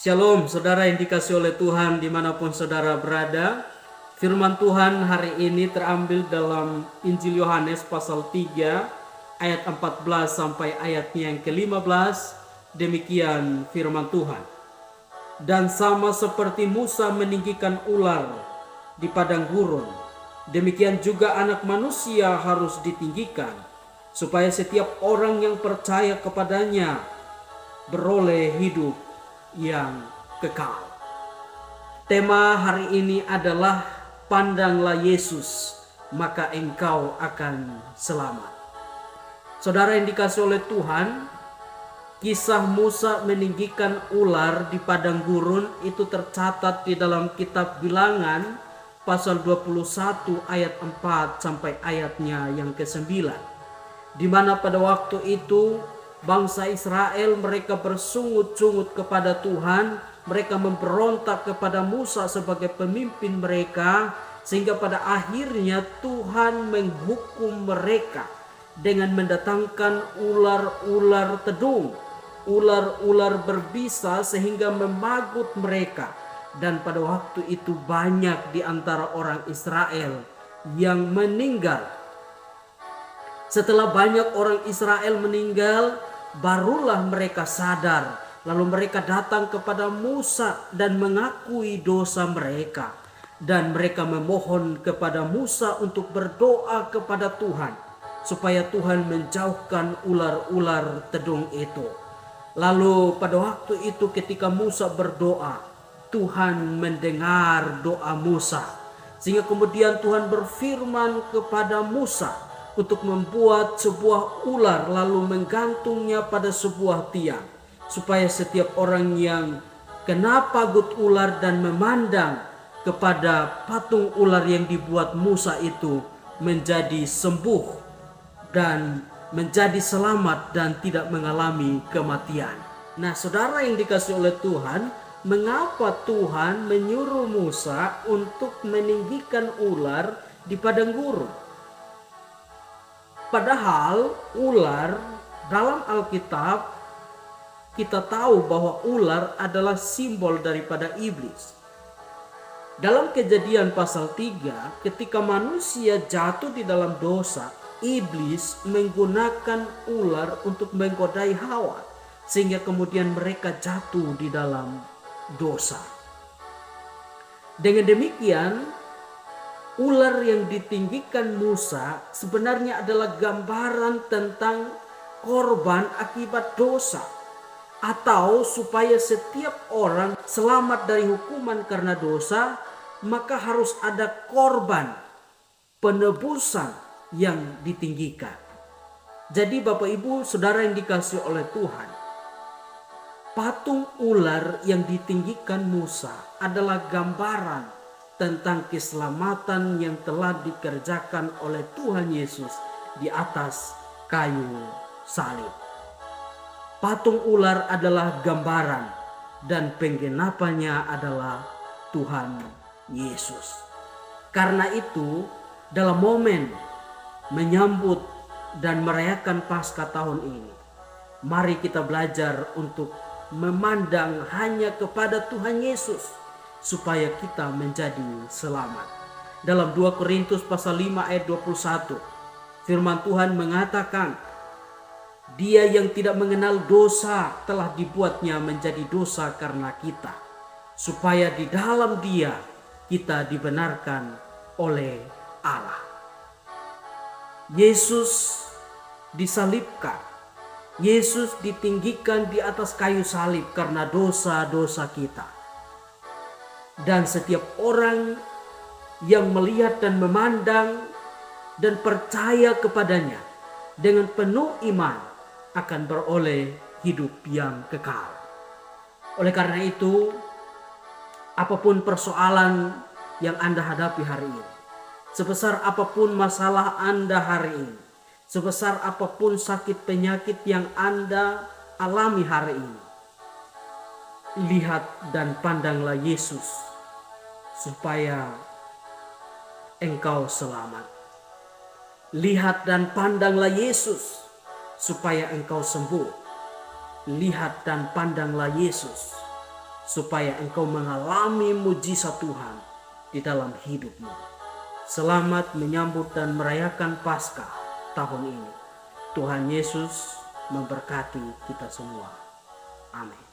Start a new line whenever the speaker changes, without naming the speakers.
Shalom saudara yang dikasih oleh Tuhan dimanapun saudara berada. Firman Tuhan hari ini terambil dalam Injil Yohanes pasal 3 ayat 14 sampai ayatnya yang ke-15. Demikian firman Tuhan. Dan sama seperti Musa meninggikan ular di padang gurun, demikian juga anak manusia harus ditinggikan, supaya setiap orang yang percaya kepadanya beroleh hidup yang kekal. Tema hari ini adalah pandanglah Yesus, maka engkau akan selamat. Saudara yang dikasih oleh Tuhan, kisah Musa meninggikan ular di padang gurun itu tercatat di dalam kitab Bilangan pasal 21 ayat 4 sampai ayatnya yang ke-9. Di mana pada waktu itu bangsa Israel mereka bersungut-sungut kepada Tuhan, mereka memberontak kepada Musa sebagai pemimpin mereka, sehingga pada akhirnya Tuhan menghukum mereka dengan mendatangkan ular-ular tedung, ular-ular berbisa sehingga memagut mereka. Dan pada waktu itu banyak di antara orang Israel yang meninggal. Setelah banyak orang Israel meninggal, barulah mereka sadar. Lalu mereka datang kepada Musa dan mengakui dosa mereka. Dan mereka memohon kepada Musa untuk berdoa kepada Tuhan, supaya Tuhan menjauhkan ular-ular tedung itu. Lalu pada waktu itu ketika Musa berdoa, Tuhan mendengar doa Musa. Sehingga kemudian Tuhan berfirman kepada Musa untuk membuat sebuah ular lalu menggantungnya pada sebuah tiang, supaya setiap orang yang kena pagut ular dan memandang kepada patung ular yang dibuat Musa itu menjadi sembuh dan menjadi selamat dan tidak mengalami kematian. Nah, saudara yang dikasih oleh Tuhan, mengapa Tuhan menyuruh Musa untuk meninggikan ular di padang gurun? Padahal ular dalam Alkitab kita tahu bahwa ular adalah simbol daripada iblis. Dalam Kejadian pasal 3, ketika manusia jatuh di dalam dosa, iblis menggunakan ular untuk menggodai Hawa, sehingga kemudian mereka jatuh di dalam dosa. Dengan demikian, ular yang ditinggikan Musa sebenarnya adalah gambaran tentang korban akibat dosa, atau supaya setiap orang selamat dari hukuman karena dosa, maka harus ada korban penebusan yang ditinggikan. Jadi Bapak Ibu Saudara yang dikasih oleh Tuhan, patung ular yang ditinggikan Musa adalah gambaran tentang keselamatan yang telah dikerjakan oleh Tuhan Yesus di atas kayu salib. Patung ular adalah gambaran dan penggenapannya adalah Tuhan Yesus. Karena itu, dalam momen menyambut dan merayakan Paskah tahun ini, mari kita belajar untuk memandang hanya kepada Tuhan Yesus, supaya kita menjadi selamat. Dalam 2 Korintus pasal 5 ayat 21, firman Tuhan mengatakan, Dia yang tidak mengenal dosa telah dibuatnya menjadi dosa karena kita, supaya di dalam Dia kita dibenarkan oleh Allah. Yesus disalibkan, Yesus ditinggikan di atas kayu salib karena dosa-dosa kita. Dan setiap orang yang melihat dan memandang dan percaya kepadanya dengan penuh iman akan beroleh hidup yang kekal. Oleh karena itu, apapun persoalan yang Anda hadapi hari ini, sebesar apapun masalah Anda hari ini, sebesar apapun sakit penyakit yang Anda alami hari ini, lihat dan pandanglah Yesus supaya engkau selamat. Lihat dan pandanglah Yesus supaya engkau sembuh. Lihat dan pandanglah Yesus supaya engkau mengalami mujizat Tuhan di dalam hidupmu. Selamat menyambut dan merayakan Paskah tahun ini. Tuhan Yesus memberkati kita semua. Amin.